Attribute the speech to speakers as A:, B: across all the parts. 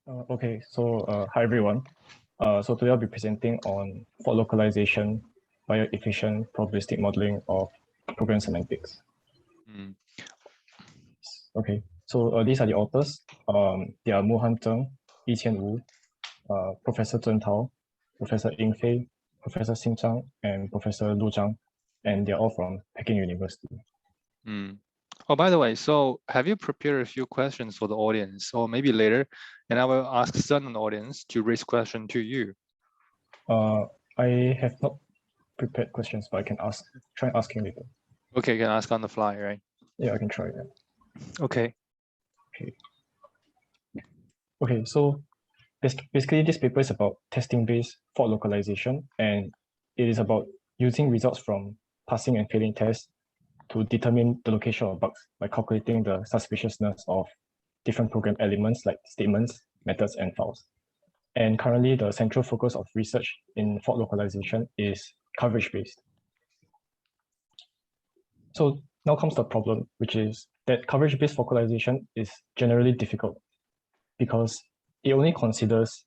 A: Okay, so hi everyone. So today I'll be presenting on fault localization via efficient probabilistic modeling of program semantics. Okay, so these are the authors. They are Mohan Cheng, Yiqian Wu, Professor Zhen Tao, Professor Ying Fei, Professor Xin Zhang, and Professor Lu Zhang, and they're all from Peking University.
B: Oh, by the way, so have you prepared a few questions for the audience, or maybe later, and I will ask some of the audience to raise question to you?
A: I have not prepared questions, but I can try asking later.
B: Okay, you can ask on the fly, right?
A: Yeah, I can try that.
B: Okay.
A: Okay, so basically this paper is about testing-based fault localization, and it is about using results from passing and failing tests to determine the location of bugs by calculating the suspiciousness of different program elements like statements, methods, and files. And currently, the central focus of research in fault localization is coverage-based. So now comes the problem, which is that coverage-based localization is generally difficult because it only considers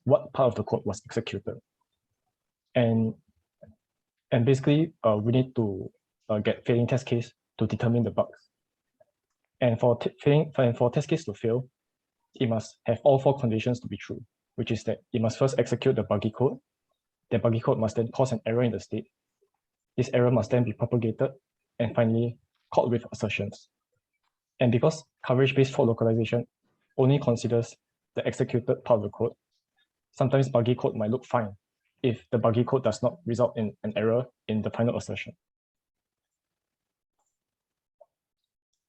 A: what part of the code was executed. And basically, we need to get failing test case to determine the bugs. And for test case to fail, it must have all four conditions to be true, which is that it must first execute the buggy code. The buggy code must then cause an error in the state. This error must then be propagated and finally called with assertions. And because coverage-based fault localization only considers the executed part of the code, sometimes buggy code might look fine if the buggy code does not result in an error in the final assertion.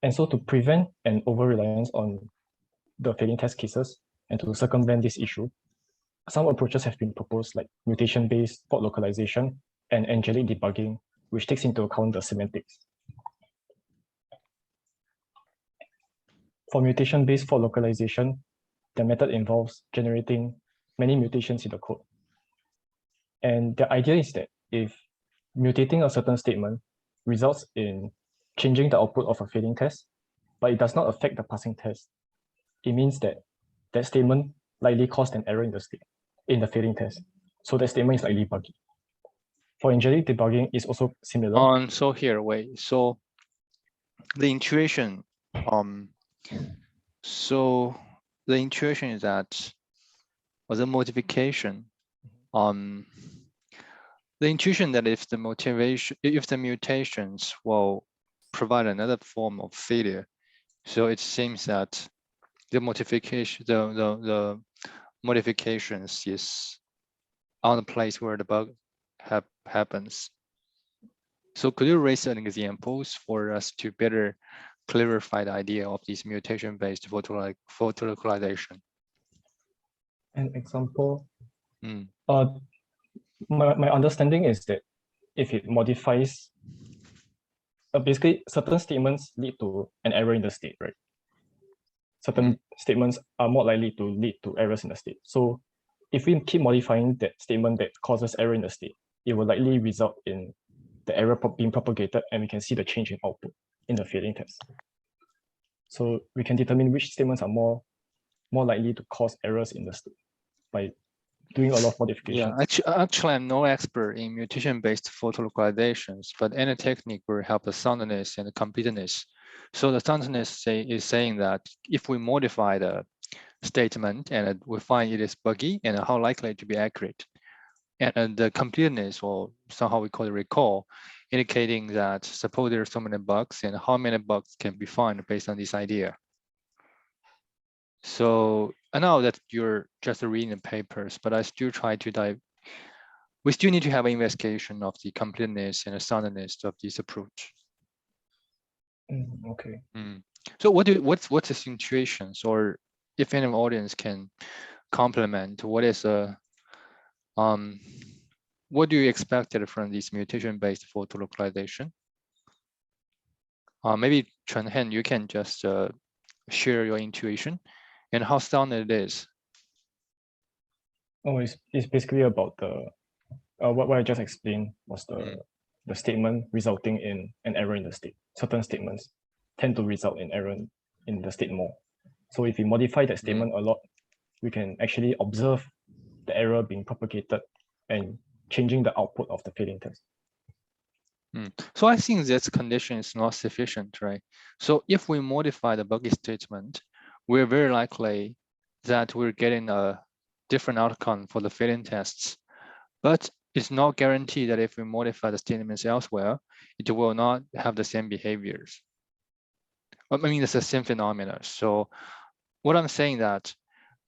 A: And so to prevent an over-reliance on the failing test cases and to circumvent this issue, some approaches have been proposed like mutation-based fault localization and angelic debugging, which takes into account the semantics. For mutation-based fault localization, the method involves generating many mutations in the code. And the idea is that if mutating a certain statement results in changing the output of a failing test, but it does not affect the passing test, it means that that statement likely caused an error in the failing test. So that statement is likely buggy. For angelic debugging is also similar.
B: So here, wait. So the intuition, so the intuition is that, or the modification, the intuition that if the mutations will provide another form of failure, so it seems that the modifications is on the place where the bug happens. So could you raise some examples for us to better clarify the idea of this mutation-based fault localization?
A: An example. My understanding is that if it modifies, basically certain statements lead to an error in the state, right? Certain statements are more likely to lead to errors in the state. So if we keep modifying that statement that causes error in the state, it will likely result in the error being propagated, and we can see the change in output in the failing test. So we can determine which statements are more likely to cause errors in the state by doing a lot of modifications.
B: Yeah, actually, I'm no expert in mutation-based fault localizations, but any technique will help the soundness and the completeness. So the soundness is saying that if we modify the statement and we find it is buggy and how likely to be accurate, and the completeness, or somehow we call it recall, indicating that suppose there are so many bugs and how many bugs can be found based on this idea. So I know that you're just reading the papers, but I still try to we still need to have an investigation of the completeness and the soundness of this approach.
A: Okay.
B: So what's the situations, or if any audience can complement, what do you expect from this mutation-based fault localization? Maybe Cheng, you can just share your intuition and how sound it is.
A: Oh, it's basically about the what I just explained was the statement resulting in an error in the state. Certain statements tend to result in error in the state more. So if you modify that statement a lot, we can actually observe the error being propagated and changing the output of the failing test.
B: So I think this condition is not sufficient, right? So if we modify the buggy statement, we're very likely that we're getting a different outcome for the failing tests. But it's not guaranteed that if we modify the statements elsewhere, it will not have the same behaviors. I mean, it's the same phenomena. So what I'm saying that,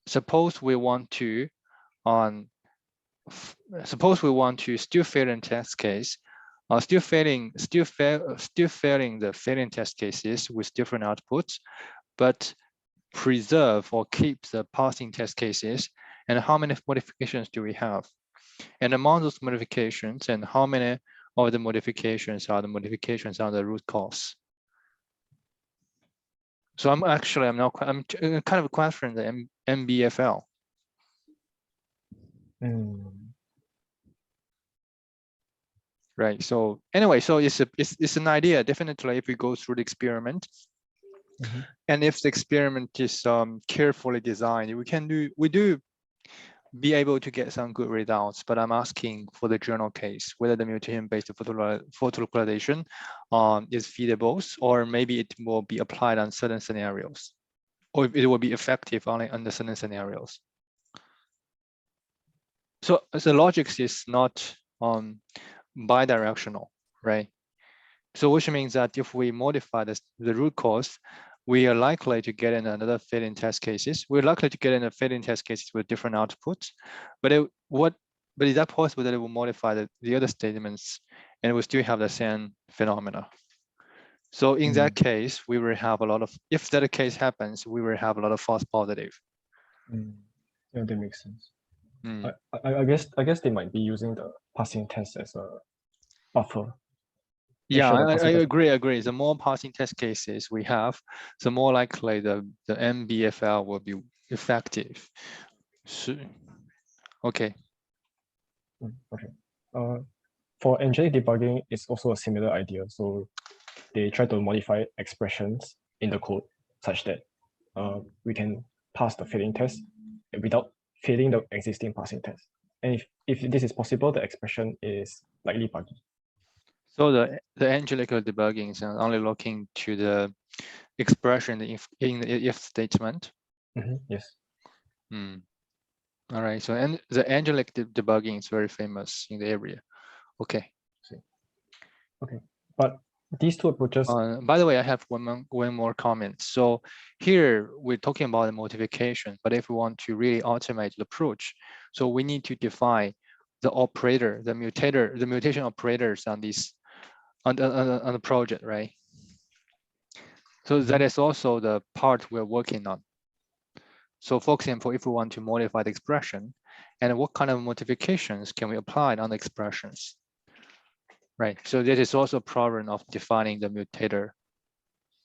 B: suppose we want to still fail in test case, still failing the failing test cases with different outputs, but preserve or keep the passing test cases. And how many modifications do we have? And among those modifications, and how many of the modifications are the root cause? So I'm kind of questioning the MBFL. Right. So anyway, so it's an idea. Definitely, if we go through the experiment, and if the experiment is carefully designed, we do be able to get some good results. But I'm asking for the journal case, whether the mutation-based photolocalization is feasible, or maybe it will be applied on certain scenarios, or if it will be effective only under certain scenarios. So the logic is not bidirectional, right? So which means that if we modify the root cause, we are likely to get in another failing test cases. We're likely to get in a failing test cases with different outputs. But is that possible that it will modify the other statements and we still have the same phenomena? So in that case, we will have a lot of, if that case happens, we will have a lot of false positive.
A: Yeah, that makes sense. I guess they might be using the passing test as a buffer.
B: Yeah, I agree. The more passing test cases we have, the more likely the MBFL will be effective. So, okay.
A: Okay. For angelic debugging, it's also a similar idea. So they try to modify expressions in the code such that we can pass the failing test without failing the existing passing test. And if this is possible, the expression is likely buggy.
B: So the angelic debugging is only looking to the expression in the if statement.
A: Yes.
B: All right. So and the angelic debugging is very famous in the area. Okay.
A: Okay, but these two approaches.
B: By the way, I have one more comment. So here we're talking about the modification, but if we want to really automate the approach, so we need to define the operator, the mutation operators on this on the project, right? So that is also the part we're working on. So for example, if we want to modify the expression, and what kind of modifications can we apply on the expressions? Right. So that is also a problem of defining the mutator.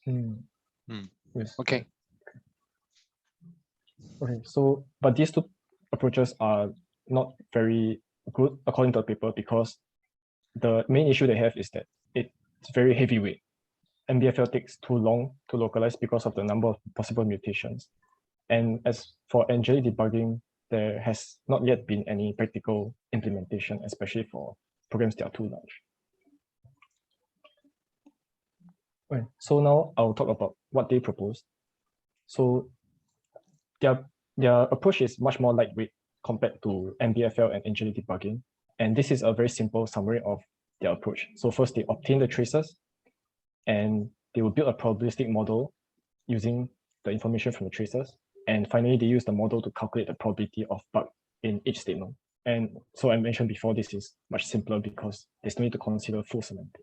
A: Yes.
B: Okay.
A: Okay. So, but these two approaches are not very good according to the paper because the main issue they have is that it's very heavyweight. MBFL takes too long to localize because of the number of possible mutations. And as for angelic debugging, there has not yet been any practical implementation, especially for programs that are too large. Okay, so now I'll talk about what they proposed. So their approach is much more lightweight compared to MBFL and angelic debugging. And this is a very simple summary of their approach. So first, they obtain the traces, and they will build a probabilistic model using the information from the traces. And finally, they use the model to calculate the probability of bug in each statement. And so I mentioned before, this is much simpler because there's no need to consider full semantics.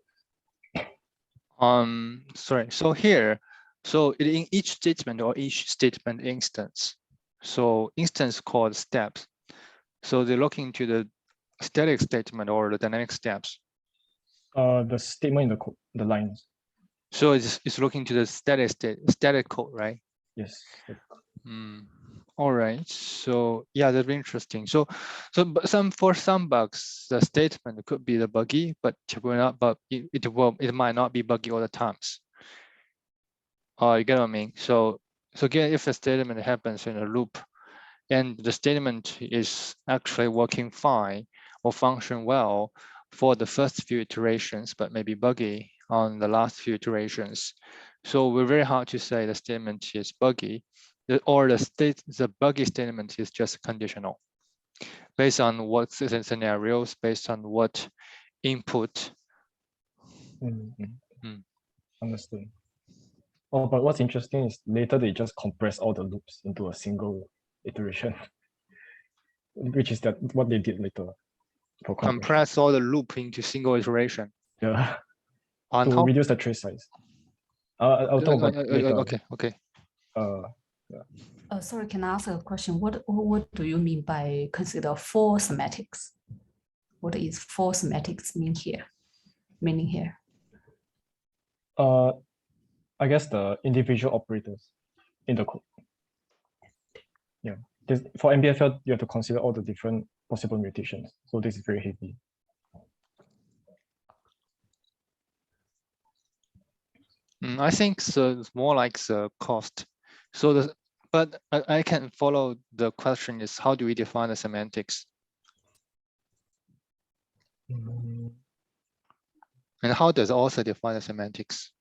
B: Sorry. So here, so in each statement or each statement instance, so instance called steps. So they're looking to the static statement or the dynamic steps.
A: The statement in the code, the lines.
B: So it's looking to the static code, right?
A: Yes.
B: All right. So yeah, that's interesting. So for some bugs, the statement could be the buggy, but it will not. But it might not be buggy all the times. You get what I mean? So again, if a statement happens in a loop, and the statement is actually working fine or function well for the first few iterations, but maybe buggy on the last few iterations. So we're very hard to say the statement is buggy, or the buggy statement is just conditional, based on what scenarios, based on what input.
A: Understood. Oh, but what's interesting is later they just compress all the loops into a single iteration, which is what they did later. For
B: Compress all the loop into single iteration.
A: Yeah.
B: On
A: to
B: how?
A: reduce the trace size. I'll talk about later.
B: Okay.
C: Sorry, can I ask a question? What do you mean by consider four semantics? What is four semantics meaning here?
A: I guess the individual operators in the code. Yeah. For MBFL, you have to consider all the different possible mutations. So this is very heavy.
B: I think so. It's more like the cost. So but I can follow the question is how do we define the semantics? And how does author define the semantics?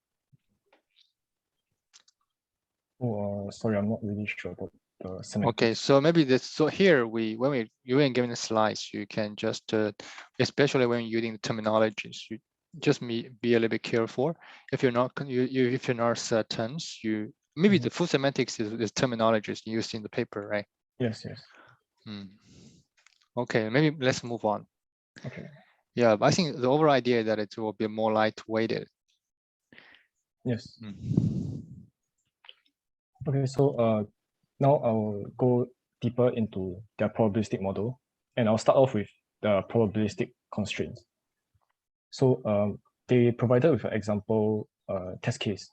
A: Oh, sorry, I'm not really sure about the semantics.
B: Okay, so maybe here when you're given the slides, you can just especially when you're using terminologies, you just be a little bit careful. If you're not certain, maybe the full semantics is terminologies used in the paper, right?
A: Yes.
B: Okay, maybe let's move on.
A: Okay.
B: Yeah, but I think the overall idea is that it will be more lightweighted.
A: Yes. Okay, so now I'll go deeper into their probabilistic model, and I'll start off with the probabilistic constraints. So they provided with an example test case,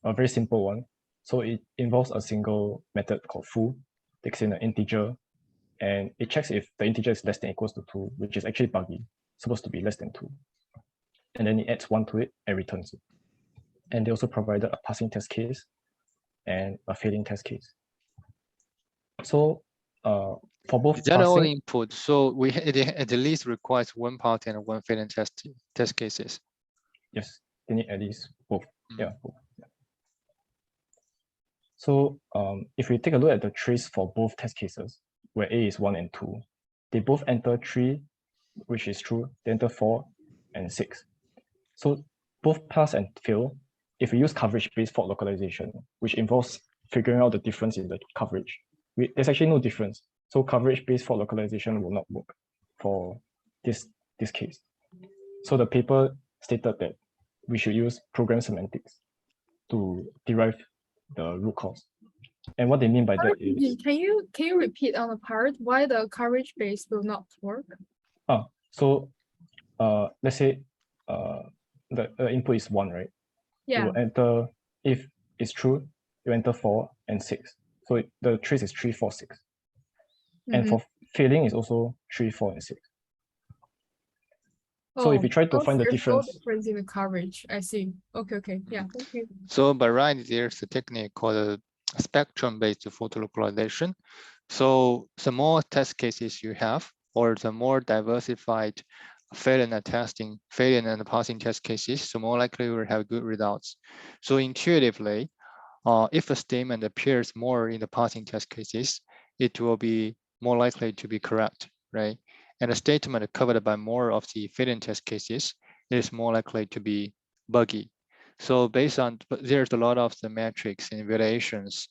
A: a very simple one. So it involves a single method called foo, takes in an integer, and it checks if the integer is less than or equals to 2, which is actually buggy, supposed to be less than 2. And then it adds 1 to it and returns it. And they also provided a passing test case and a failing test case. So for both
B: general input, so it at least requires one passing and one failing test cases.
A: Yes, they need at least both. Yeah, both. So if we take a look at the trace for both test cases, where A is 1 and 2, they both enter 3, which is true, they enter 4 and 6. So both pass and fail if we use coverage-based fault localization, which involves figuring out the difference in the coverage. There's actually no difference. So coverage-based fault localization will not work for this case. So the paper stated that we should use program semantics to derive the root cause. And what they mean by that is...
D: Can you repeat on the part why the coverage base will not work?
A: So let's say the input is 1, right?
D: Yeah.
A: It will enter, if it's true, you enter 4 and 6. So the trace is 3, 4, 6. And for failing is also 3, 4, and 6. So if you try to find the difference...
D: no difference in the coverage. I see. Okay. Yeah, thank you.
B: So by right, there's a technique called spectrum-based photo localization. So the more test cases you have, or the more diversified failing and passing test cases, the more likely you will have good results. So intuitively, if a statement appears more in the passing test cases, it will be more likely to be correct, right? And a statement covered by more of the failing test cases is more likely to be buggy. So based on, there's a lot of the metrics and evaluations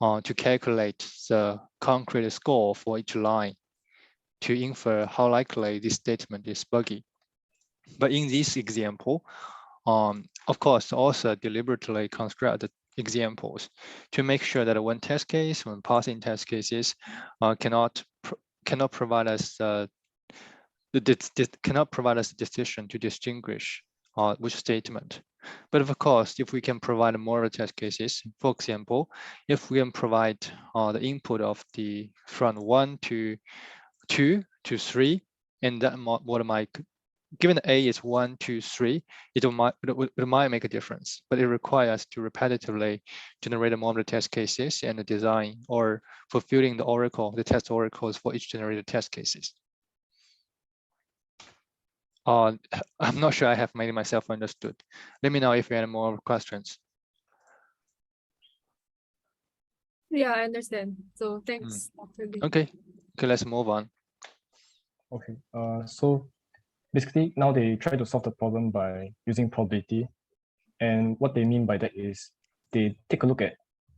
B: to calculate the concrete score for each line to infer how likely this statement is buggy. But in this example, of course, also deliberately construct the examples to make sure that one test case, one passing test cases, cannot provide us cannot provide us a decision to distinguish which statement. But of course, if we can provide more test cases, for example, if we can provide the input of from 1 to 2 to 3, and that what might given A is 1, 2, 3, it might make a difference, but it requires us to repetitively generate more of the test cases and the design or fulfilling the test oracles for each generated test cases. I'm not sure I have made myself understood. Let me know if you have more questions.
D: Yeah, I understand. So thanks, Dr. Lee.
B: Okay, let's move on.
A: Okay. So basically now they try to solve the problem by using probability. And what they mean by that is they take a look at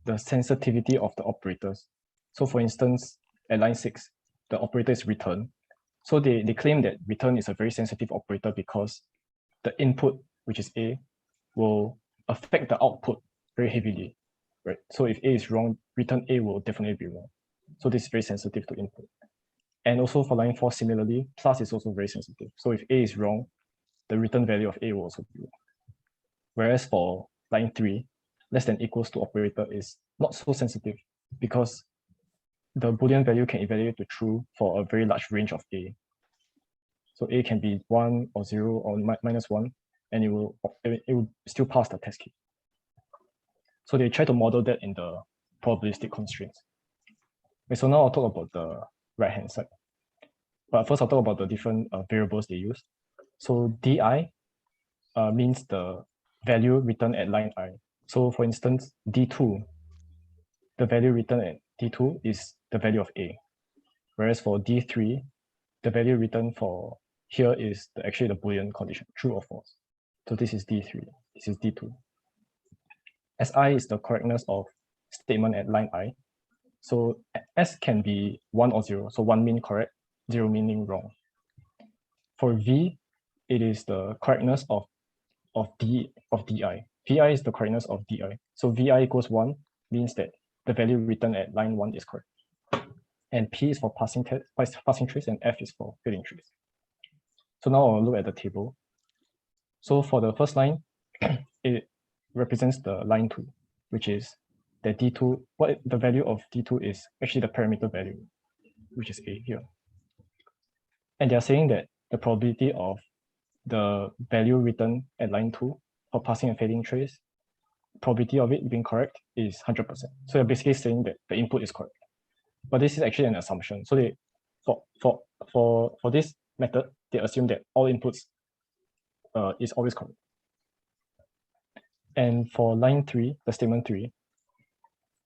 A: the sensitivity of the operators. So for instance, at line 6, the operator is return. So they claim that return is a very sensitive operator because the input, which is A, will affect the output very heavily, right? So if A is wrong, return A will definitely be wrong. So this is very sensitive to input. And also for line 4, similarly, plus is also very sensitive. So if A is wrong, the return value of A will also be wrong. Whereas for line 3, less than equals to operator is not so sensitive because the Boolean value can evaluate to true for a very large range of A. So A can be 1 or 0 or -1, and it will still pass the test case. So they try to model that in the probabilistic constraints. Okay, so now I'll talk about the right-hand side. But first I'll talk about the different variables they use. So DI means the value written at line I. So for instance, D2, the value written at D2 is the value of A. Whereas for D3, the value written for here is actually the Boolean condition, true or false. So this is D3, this is D2. SI is the correctness of statement at line I. So S can be 1 or 0. So 1 meaning correct, 0 meaning wrong. For V, it is the correctness of DI. VI is the correctness of DI. So VI equals 1 means that the value written at line 1 is correct. And P is for passing trace, and F is for failing trace. So now I'll look at the table. So for the first line, it represents the line 2, which is that D2, what the value of D2 is actually the parameter value, which is A here. And they're saying that the probability of the value written at line 2 for passing and failing trace, probability of it being correct is 100%. So they're basically saying that the input is correct. But this is actually an assumption. So they for this method, they assume that all inputs is always correct. And for line 3, the statement 3,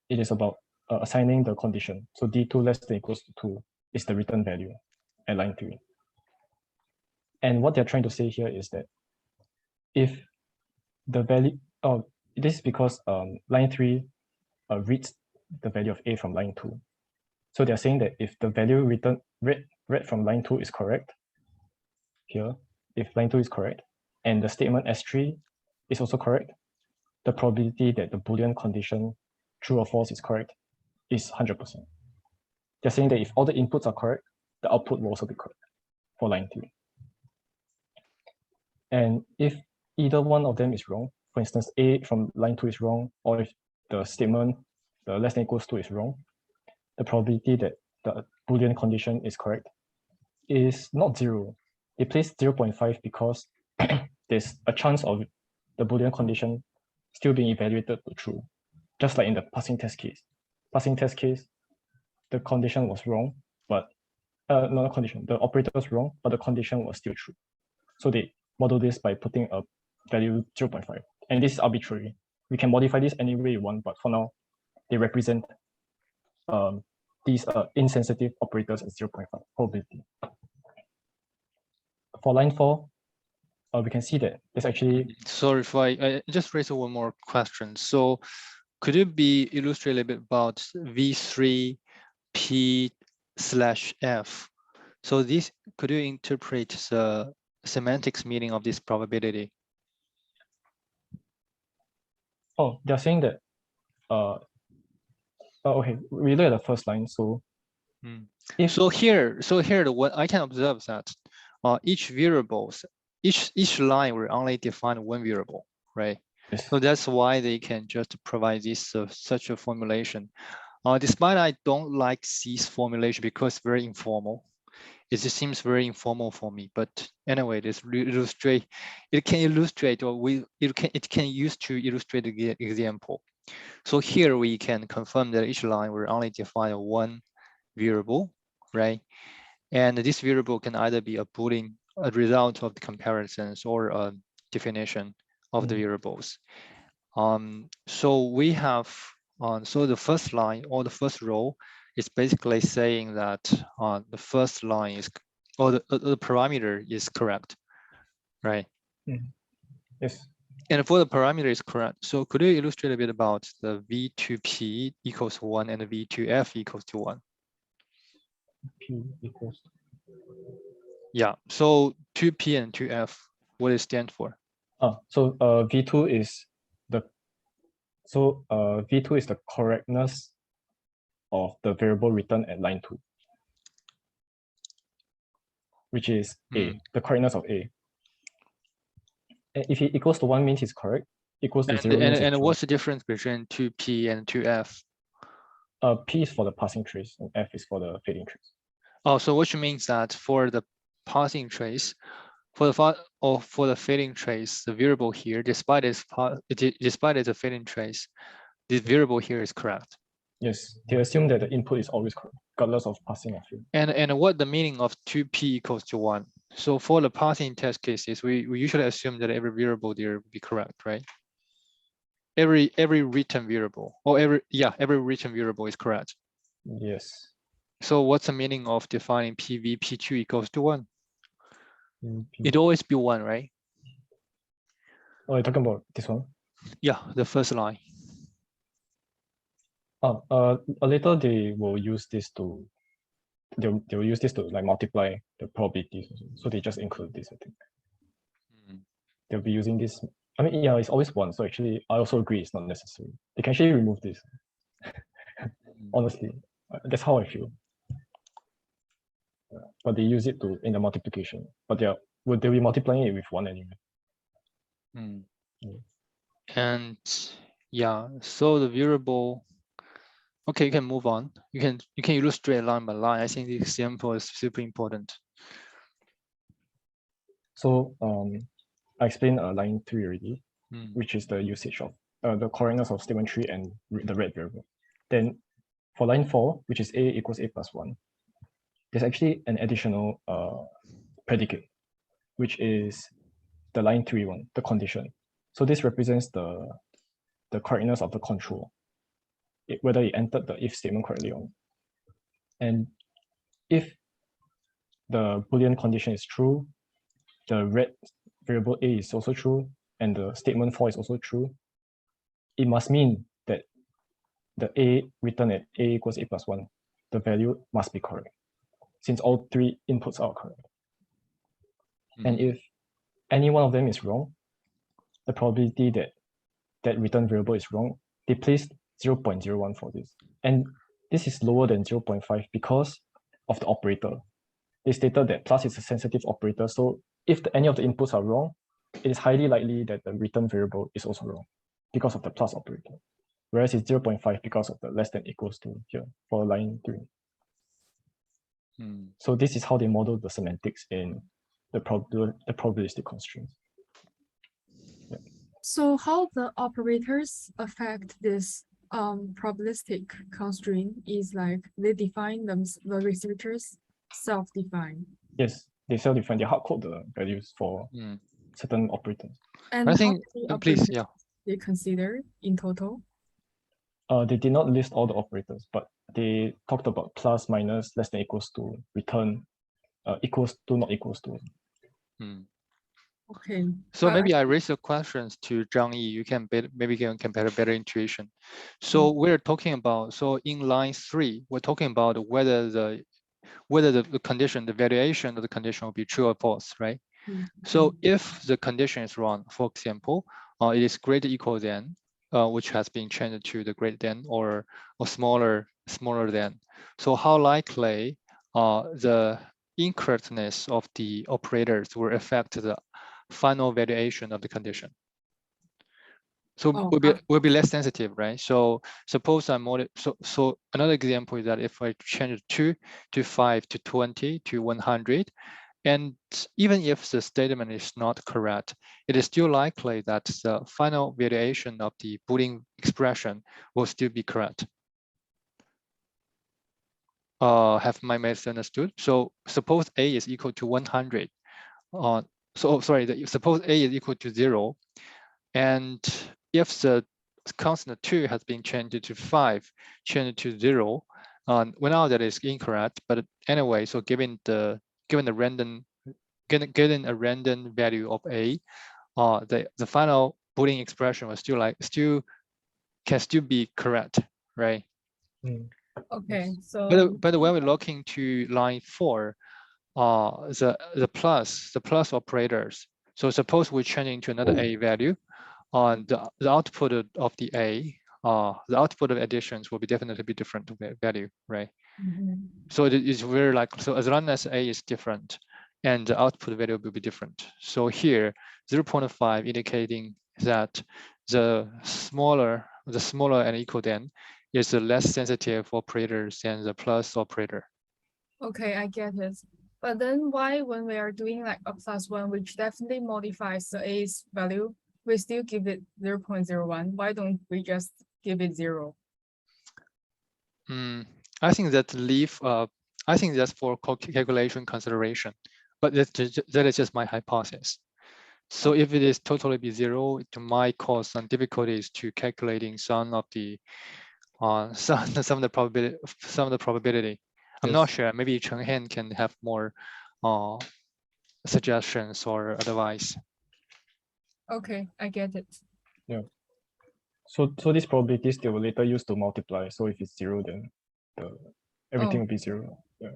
A: it is about assigning the condition. So D2 less than equals to 2 is the return value at line 3. And what they're trying to say here is that if the value, this is because line 3 reads the value of A from line 2. So they're saying that if the value read from line 2 is correct, here, if line 2 is correct, and the statement S3 is also correct, the probability that the Boolean condition true or false is correct is 100%. They're saying that if all the inputs are correct, the output will also be correct for line 3. And if either one of them is wrong, for instance, A from line 2 is wrong, or if the statement, the less than equals to is wrong, the probability that the Boolean condition is correct is not 0. They place 0.5 because there's a chance of the Boolean condition still being evaluated to true, just like in the passing test case. Passing test case, the condition was wrong, but not a condition, the operator was wrong, but the condition was still true. So they model this by putting a value 0.5. And this is arbitrary. We can modify this any way you want, but for now, they represent these insensitive operators as 0.5 probability. For line 4, we can see that there's actually...
B: Sorry if I just raise one more question. So could you be illustrate a little bit about V3 P/F? So this, could you interpret the semantics meaning of this probability?
A: Oh, they're saying that, okay, we look at the first line. So
B: so here what I can observe that each line will only define one variable, right? Yes. So that's why they can just provide this such a formulation. Despite I don't like this formulation because it's very informal, It just seems very informal for me, but anyway, this illustrate. It can illustrate, or it can use to illustrate the example. So here we can confirm that each line will only define one variable, right? And this variable can either be a Boolean, a result of the comparisons, or a definition of the variables. So we have, so the first line or the first row is basically saying that the first line is, or the parameter is correct, right?
A: Yes.
B: And for the parameter is correct. So could you illustrate a bit about the V2P equals 1 and the V2F equals to 1?
A: P equals.
B: Yeah, so 2P and 2F, what does it stand for?
A: So V2 is the V2 is the correctness of the variable written at line 2, which is A, the correctness of A. And if it equals to 1 means it's correct, equals to 0 means it's true.
B: What's the difference between 2P and 2F?
A: P is for the passing trace and F is for the fading trace.
B: Oh, so which means that for the passing trace, for the fading trace, the variable here, despite its a fading trace, this variable here is correct.
A: Yes, they assume that the input is always correct, regardless of passing or fading.
B: And what the meaning of 2P equals to 1? So for the passing test cases, we usually assume that every variable there will be correct, right? Every written variable, or every written variable is correct.
A: Yes.
B: So what's the meaning of defining PV P2 equals to 1?
A: P.
B: It always be 1, right?
A: Oh, you're talking about this one?
B: Yeah, the first line.
A: Later they will use this to they'll use this to like multiply the probabilities also. So they just include this, I think. They'll be using this. I mean, yeah, it's always 1. So actually, I also agree it's not necessary. They can actually remove this. Honestly, that's how I feel. But they use it in the multiplication. But they'll be multiplying it with 1 anyway.
B: And yeah, so the variable. Okay, you can move on. You can illustrate line by line. I think the example is super important.
A: So I explained line 3 already, which is the usage of the correctness of statement 3 and the red variable. Then for line 4, which is A equals A plus 1, there's actually an additional predicate, which is the line 3 one, the condition. So this represents the correctness of the control, whether it entered the if statement correctly or not. And if the Boolean condition is true, the red variable A is also true, and the statement 4 is also true, it must mean that the A written at A equals A plus 1, the value must be correct, since all 3 inputs are correct. And if any one of them is wrong, the probability that that return variable is wrong, they placed 0.01 for this. And this is lower than 0.5 because of the operator. They stated that plus is a sensitive operator, so if any of the inputs are wrong, it is highly likely that the return variable is also wrong because of the plus operator. Whereas it's 0.5 because of the less than equals to here for line 3. So this is how they model the semantics in the probabilistic constraints. Yeah.
D: So how the operators affect this probabilistic constraint is like they define them, the researchers self-define.
A: Yes, they self-define, they hard-code the values for certain operators.
D: And
B: I think, please, yeah.
D: They consider in total?
A: They did not list all the operators, but they talked about plus, minus, less than equals to, return, equals to, not equals to.
D: Okay.
B: So maybe I raise the questions to Zhang Yi. You can maybe can compare a better intuition. So we're talking about, so in line 3, we're talking about whether the condition, the variation of the condition will be true or false, right? So if the condition is wrong, for example, it is greater equal than, which has been changed to the greater than or smaller than. So how likely the incorrectness of the operators will affect the final valuation of the condition? So
D: Oh,
B: will be less sensitive, right? So suppose so another example is that if I change 2 to 5 to 20 to 100, and even if the statement is not correct, it is still likely that the final variation of the Boolean expression will still be correct. Have my math understood? So suppose A is equal to 100. Suppose A is equal to 0. And if the constant 2 has been changed to 5, changed to 0, we know that is incorrect. But anyway, so given a random value of A, the final Boolean expression will can still be correct, right?
D: okay. So
B: But when we're looking to line 4, the plus operators. So suppose we change into another A value, on the output of the A, the output of additions will be definitely be different value, right? So it is very likely. So as long as A is different, and the output value will be different. So here, 0.5 indicating that the smaller and equal than is the less sensitive operators than the plus operator.
D: okay, I get it. But then why, when we are doing like a +1, which definitely modifies the A's value, we still give it 0.01? Why don't we just give it 0?
B: I think that I think that's for calculation consideration, but that is just my hypothesis. So if it is totally be 0, it might cause some difficulties to calculating some of the some of the probability. I'm not sure. Maybe Cheng can have more suggestions or advice.
D: Okay, I get it.
A: Yeah. So these probabilities they will later use to multiply. So if it's 0, then everything will be 0. Yeah.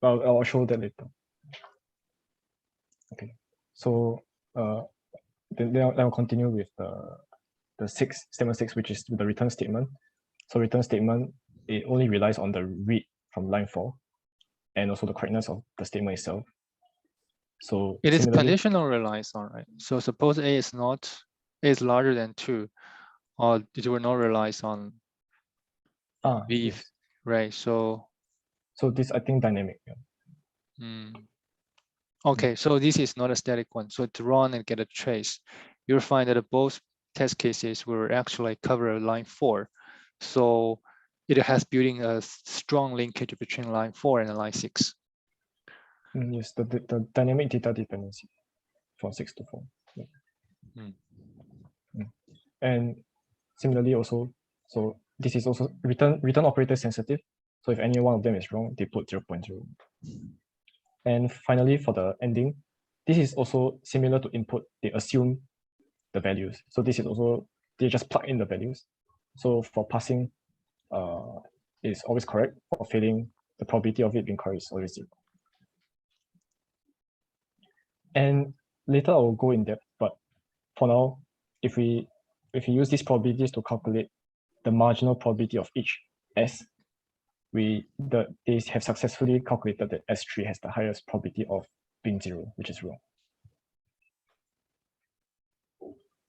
A: I'll show that later. Okay. So then I'll continue with the statement 6, which is the return statement. So return statement, it only relies on the read from line 4 and also the correctness of the statement itself. So
B: it is conditional relies on, right? So suppose A is larger than 2, or it will not relies on B, yes. Right? So
A: this, I think, dynamic.
B: Yeah. Okay, so this is not a static one. So to run and get a trace, you'll find that both test cases will actually cover line 4. So it has building a strong linkage between line 4 and line 6.
A: Yes, the dynamic data dependency from 6 to 4. Yeah. And similarly also, so this is also return operator sensitive. So if any one of them is wrong, they put 0.0. And finally, for the ending, this is also similar to input. They assume the values. So this is also, they just plug in the values. So for passing, is always correct. For failing, the probability of it being correct is always 0. And later I will go in depth, but for now, if we use these probabilities to calculate the marginal probability of each S, they have successfully calculated that S3 has the highest probability of being 0, which is wrong.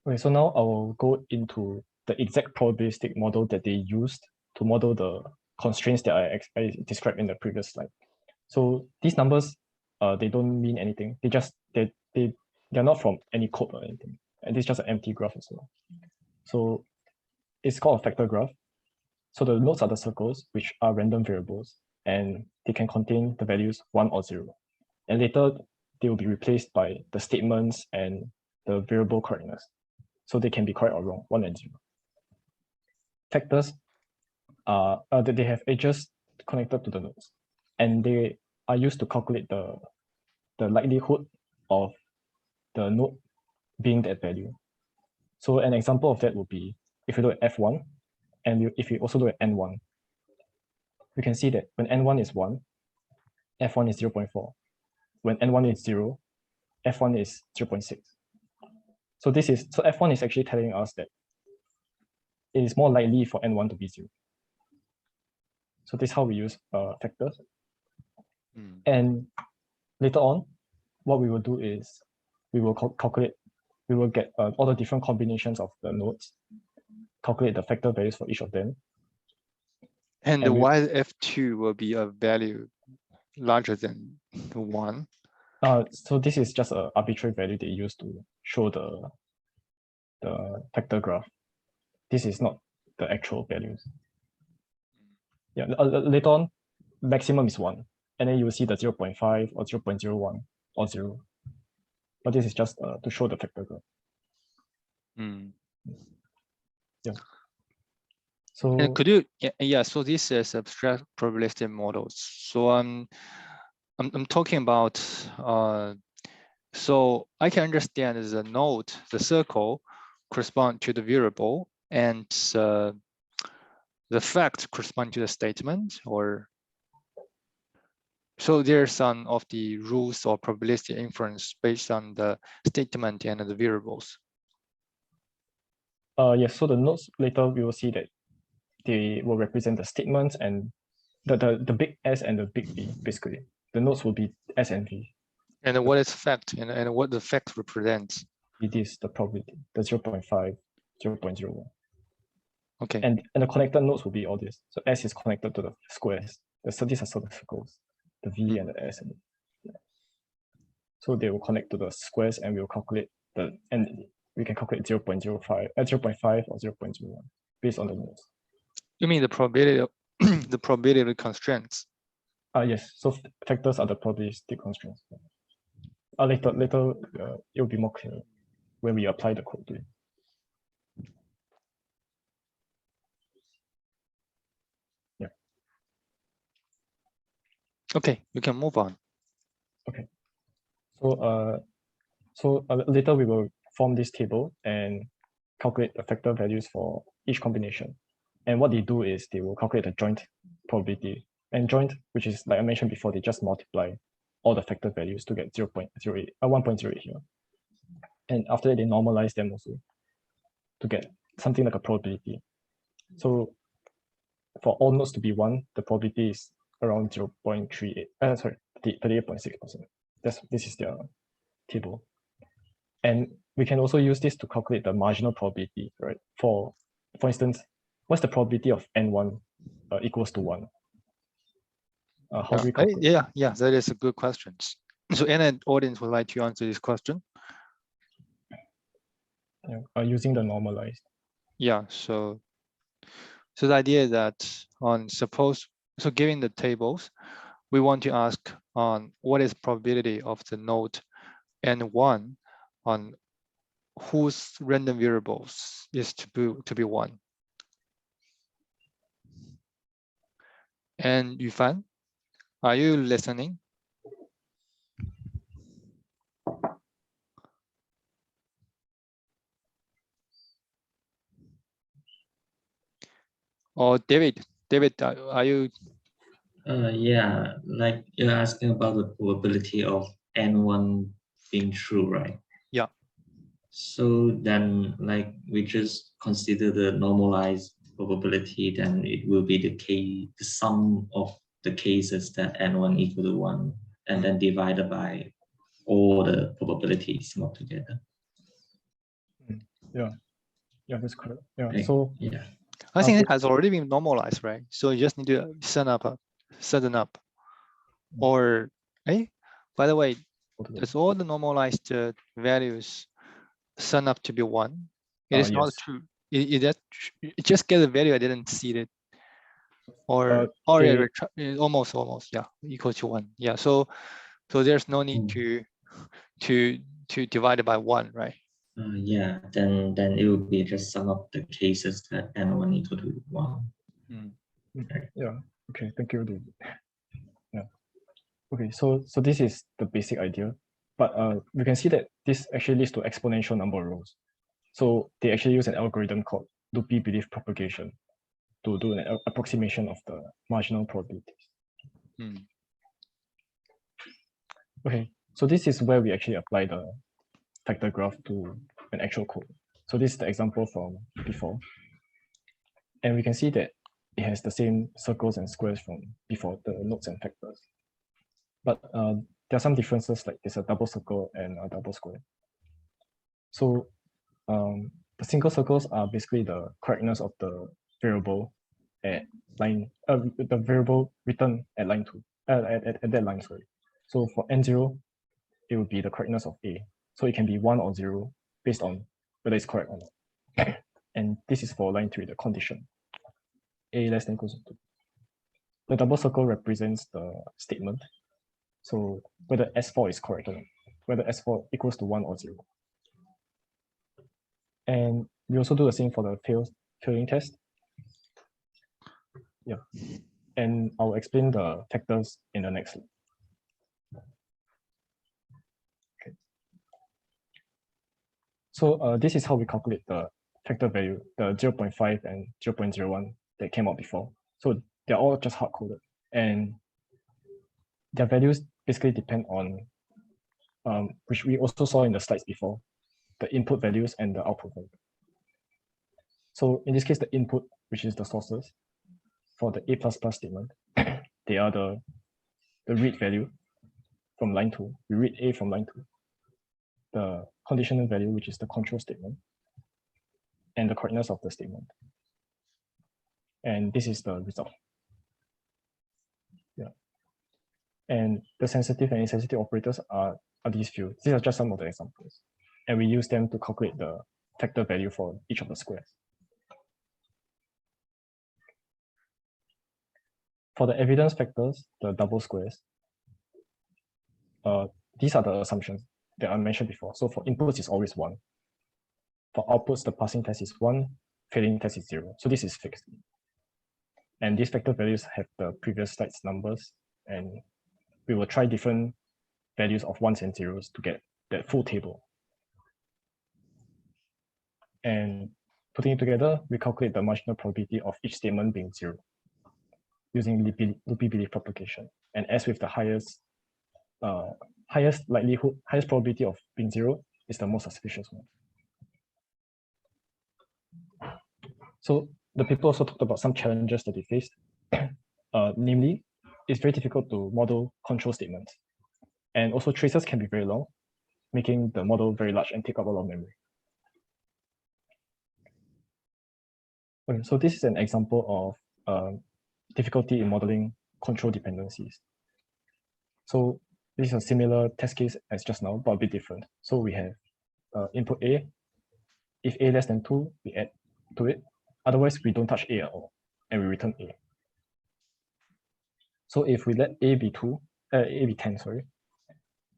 A: Okay, so now I will go into the exact probabilistic model that they used to model the constraints that I described in the previous slide. So these numbers, they don't mean anything. They're not from any code or anything. And this is just an empty graph as well. So it's called a factor graph. So the nodes are the circles, which are random variables, and they can contain the values 1 or 0. And later, they will be replaced by the statements and the variable correctness. So they can be correct or wrong, 1 and 0. Factors are they have edges connected to the nodes, and they are used to calculate the likelihood of the node being that value. So an example of that would be if you look at F1, and if you also look at N1, you can see that when N1 is 1, F1 is 0.4. When N1 is 0, F1 is 0.6. So F1 is actually telling us that it is more likely for N1 to be 0. So this is how we use factors. And later on, what we will do is we will calculate we will get all the different combinations of the nodes, calculate the factor values for each of them.
B: And
A: And
B: why f2 will be a value larger than 1?
A: So this is just an arbitrary value they use to show the factor graph. This is not the actual values. Yeah, later on, maximum is 1. And then you will see the 0.5 or 0.01 or 0. But this is just to show the factor graph. Yeah. So
B: And could you, yeah, so this is abstract probabilistic models. So I'm talking about, so I can understand the node, the circle correspond to the variable, and the fact correspond to the statement, or so there's some of the rules or probabilistic inference based on the statement and the variables.
A: yes, so the nodes later we will see that they will represent the statements and the big S and the big V, basically. The nodes will be S and V.
B: And what is fact and what the fact represents?
A: It is the probability, the 0.5, 0.01.
B: Okay.
A: And the connected nodes will be all this. So S is connected to the squares. So these are sort of circles, the V and the S. So they will connect to the squares and we will calculate and we can calculate 0.05 or 0.01 based on the nodes.
B: You mean the probability, the probability constraints?
A: Yes, so factors are the probabilistic constraints. Later it will be more clear when we apply the code to it. Yeah.
B: Okay, you can move on.
A: Okay. So later we will form this table and calculate the factor values for each combination. And what they do is they will calculate the joint probability. And joint, which is like I mentioned before, they just multiply all the factor values to get 1.08 here. And after that, they normalize them also to get something like a probability. So for all nodes to be 1, the probability is around 0.38. 38.6%. This is their table. And we can also use this to calculate the marginal probability, right? For instance, what's the probability of n1 equals to 1? How do we calculate?
B: Yeah, that is a good question. So any audience would like to answer this question?
A: Yeah, using the normalized.
B: Yeah, so the idea is that given the tables, we want to ask on what is probability of the node n1 on whose random variables is to be 1. And Yufan, are you listening? Or David, are you?
E: Yeah, like you're asking about the probability of n1 being true, right?
B: Yeah.
E: So then, like, we just consider the normalized probability, then it will be the sum of the cases that n1 equal to 1, and then divided by all the probabilities sum up together.
A: Yeah, that's correct. Yeah,
E: Right.
A: so
E: yeah,
B: I think it has already been normalized, right? So you just need to set them up. Or, by the way, does all the normalized values sum up to be 1? It is not
A: yes.
B: true. It just get a value I didn't see it. Or almost, yeah, equal to 1. Yeah, so there's no need to divide it by 1, right?
E: yeah, then it will be just sum of the cases that n1 equal to 1.
A: Right. Yeah. Okay. Thank you, David. Yeah. Okay. So this is the basic idea, but we can see that this actually leads to exponential number of rows. So they actually use an algorithm called loopy belief propagation to do an approximation of the marginal probabilities. Okay. So this is where we actually apply the factor graph to an actual code. So this is the example from before. And we can see that it has the same circles and squares from before, the nodes and factors. But there are some differences, like there's a double circle and a double square. So the single circles are basically the correctness of the variable at line, the variable written at line 2, at that line, sorry. So for n0, it would be the correctness of A. So it can be 1 or 0 based on whether it's correct or not. And this is for line 3, the condition. A less than equals to 2. The double circle represents the statement. So whether S4 is correct or not, whether S4 equals to 1 or 0. And we also do the same for the failing test. Yeah. And I'll explain the factors in the next slide. Okay. So this is how we calculate the factor value, the 0.5 and 0.01 that came out before. So they're all just hard-coded. And their values basically depend on, which we also saw in the slides before, the input values and the output value. So in this case, the input, which is the sources for the A++ statement, they are the read value from line 2. We read A from line 2. The conditional value, which is the control statement, and the correctness of the statement. And this is the result. Yeah. And the sensitive and insensitive operators are these few. These are just some of the examples. And we use them to calculate the factor value for each of the squares. For the evidence factors, the double squares, these are the assumptions that I mentioned before. So for inputs, it's always 1. For outputs, the passing test is 1, failing test is 0. So this is fixed. And these factor values have the previous slide's numbers, and we will try different values of 1s and 0s to get that full table. And putting it together, we calculate the marginal probability of each statement being 0 using loopy belief propagation. And as with the highest likelihood, highest probability of being 0 is the most suspicious one. So the people also talked about some challenges that they faced. Namely, it's very difficult to model control statements. And also traces can be very long, making the model very large and take up a lot of memory. Okay, so this is an example of difficulty in modeling control dependencies. So this is a similar test case as just now, but a bit different. So we have input A. If A less than 2, we add to it. Otherwise, we don't touch A at all, and we return A. So if we let A be 10, sorry,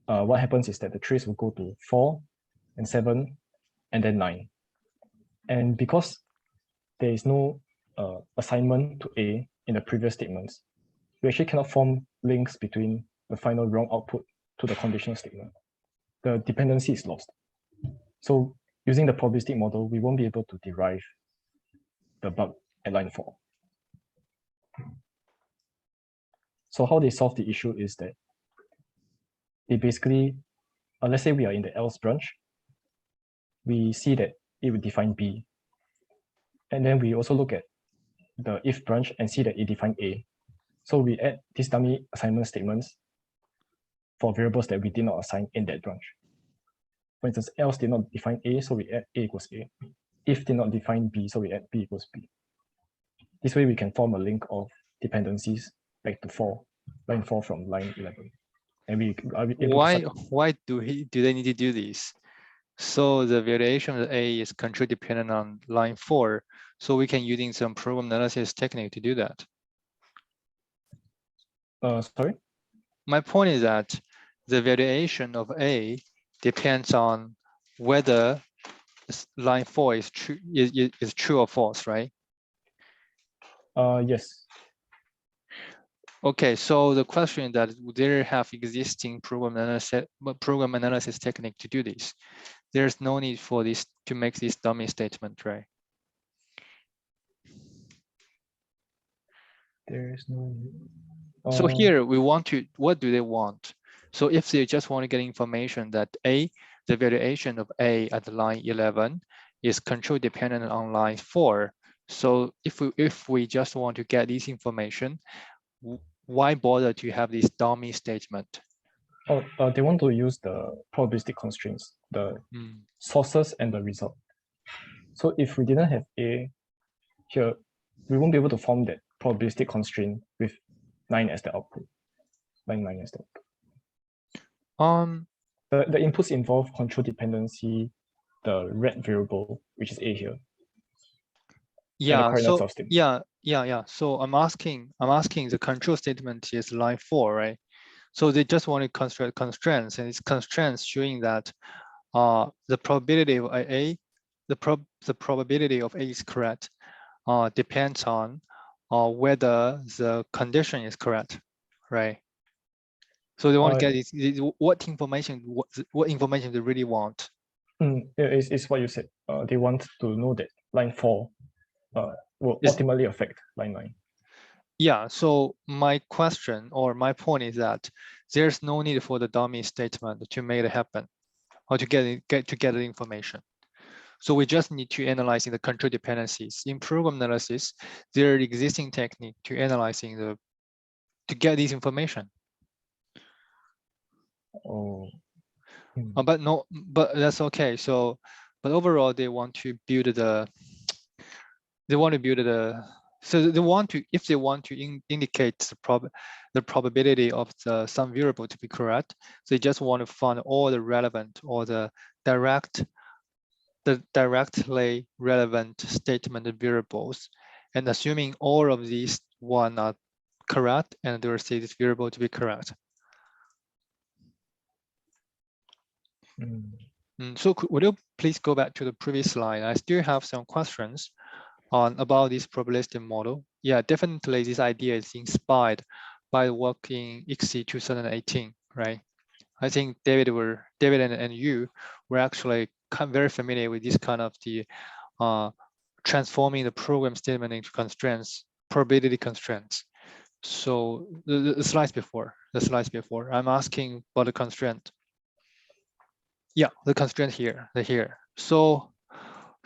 A: what happens is that the trace will go to 4 and 7 and then 9. And because there is no assignment to A in the previous statements, we actually cannot form links between the final wrong output to the conditional statement. The dependency is lost. So using the probabilistic model, we won't be able to derive the bug at line 4. So how they solve the issue is that they basically, let's say we are in the else branch, we see that it will define B. And then we also look at the if branch and see that it defines A. So we add these dummy assignment statements for variables that we did not assign in that branch. For instance, else did not define A, so we add A equals A. If did not define B, so we add B equals B. This way we can form a link of dependencies back to line 4 from line 11. And we are able
B: why do they need to do this? So the variation of A is control dependent on line 4. So we can using some program analysis technique to do that.
A: Sorry?
B: My point is that the variation of A depends on whether line 4 is true or false, right?
A: Yes.
B: Okay, so the question is that there have existing program analysis technique to do this. There's no need for this to make this dummy statement, right?
A: There is no.
B: So here we want to, what do they want? So if they just want to get information that A, the variation of A at line 11 is control dependent on line 4. So if we just want to get this information, why bother to have this dummy statement?
A: They want to use the probabilistic constraints, the sources and the result. So if we didn't have A here, we won't be able to form that probabilistic constraint with 9 as the output. Line 9 as the output. The inputs involve control dependency, the red variable, which is A here.
B: Yeah. So yeah. So I'm asking the control statement is line 4, right? So they just want to construct constraints, and it's constraints showing that the probability of A, the probability of A is correct, depends on whether the condition is correct, right? So they want to get what information they really want.
A: It's what you said. They want to know that line 4 will ultimately affect line 9.
B: Yeah, so my question or my point is that there's no need for the dummy statement to make it happen or to get the information. So we just need to analyze the control dependencies. In program analysis, there are existing technique to analyzing to get this information. But that's okay. So, but overall, they want to build so they want to, if they want to indicate the probability of some variable to be correct, they just want to find all the relevant or the directly relevant statement variables, and assuming all of these one are correct, and they will say this variable to be correct. So would you please go back to the previous slide? I still have some questions about this probabilistic model. Yeah, definitely this idea is inspired by the work in ICSI 2018, right? I think David and you were actually very familiar with this kind of the transforming the program statement into constraints, probability constraints. So the slides before, I'm asking about the constraint. Yeah, the constraint here, So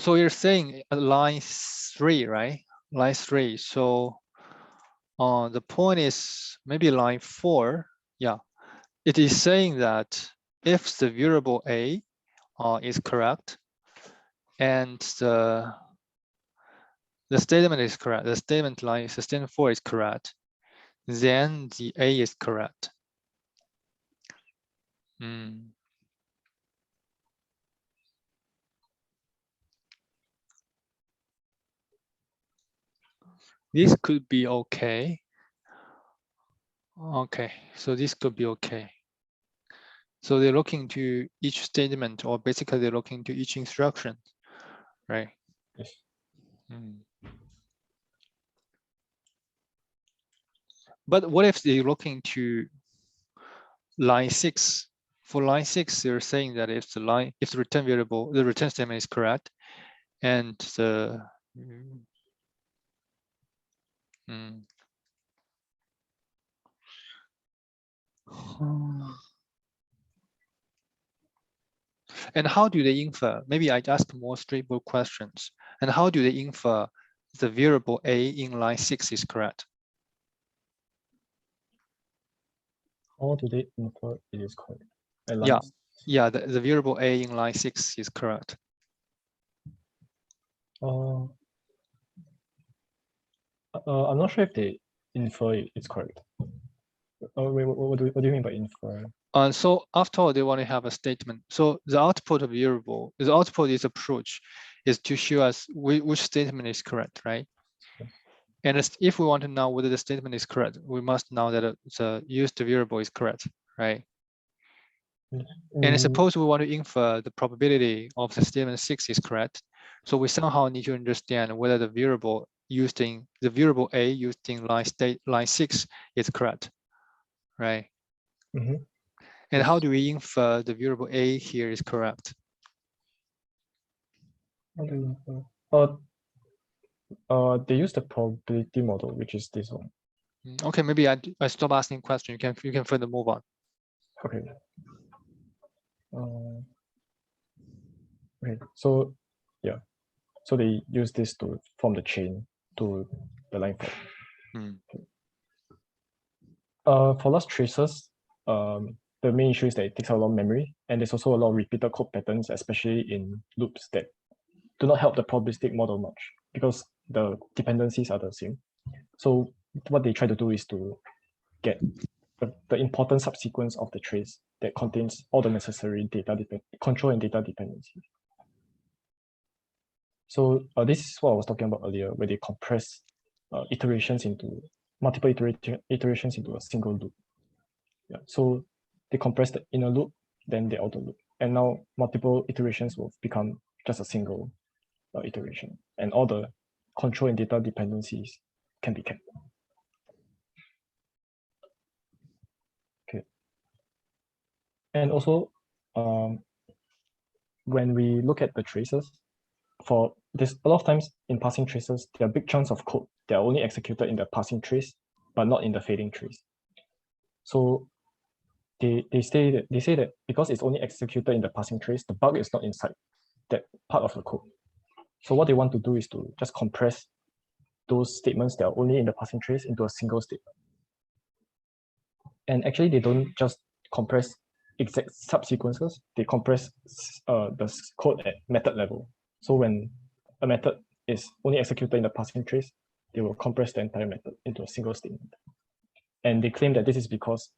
B: you're saying line 3, right? Line 3. So the point is maybe line 4. Yeah, it is saying that if the variable A is correct and the statement is correct, the statement 4 is correct, then the A is correct. This could be okay. Okay, so this could be okay. So they're looking to each statement, or basically they're looking to each instruction, right?
A: Yes.
B: But what if they're looking to line 6? For line 6, they're saying that if the return variable, the return statement is correct, and the and how do they infer? Maybe I ask more straightforward questions. And how do they infer the variable A in line 6 is correct?
A: How do they infer it is correct?
B: Yeah, the variable A in line 6 is correct.
A: I'm not sure if they infer it's correct. Wait, what do you mean by infer?
B: So after all, they want to have a statement. So the output of variable, the output of this approach is to show us which statement is correct, right?
A: Yes.
B: And if we want to know whether the statement is correct, we must know that the used variable is correct, right? And suppose we want to infer the probability of the statement 6 is correct. So we somehow need to understand whether the variable A used in line 6 is correct, right? And how do we infer the variable A here is correct?
A: How do you infer? They use the probability model, which is this one.
B: Okay, maybe I stop asking questions. You can further move on.
A: Okay. Okay. So yeah. So they use this to form the chain to the line 4. For last traces, the the main issue is that it takes a lot of memory, and there's also a lot of repeated code patterns, especially in loops that do not help the probabilistic model much because the dependencies are the same. So what they try to do is to get the important subsequence of the trace that contains all the necessary data control and data dependencies. So this is what I was talking about earlier, where they compress iterations into multiple iterations into a single loop. Yeah. So they compress the inner loop, then the outer loop, and now multiple iterations will become just a single iteration, and all the control and data dependencies can be kept. Okay. And also, when we look at the traces, for this, a lot of times in passing traces, there are big chunks of code that are only executed in the passing trace, but not in the fading trace. So they say that because it's only executed in the passing trace, the bug is not inside that part of the code. So what they want to do is to just compress those statements that are only in the passing trace into a single statement. And actually, they don't just compress exact subsequences, they compress the code at method level. So when a method is only executed in the passing trace, they will compress the entire method into a single statement. And they claim that this is because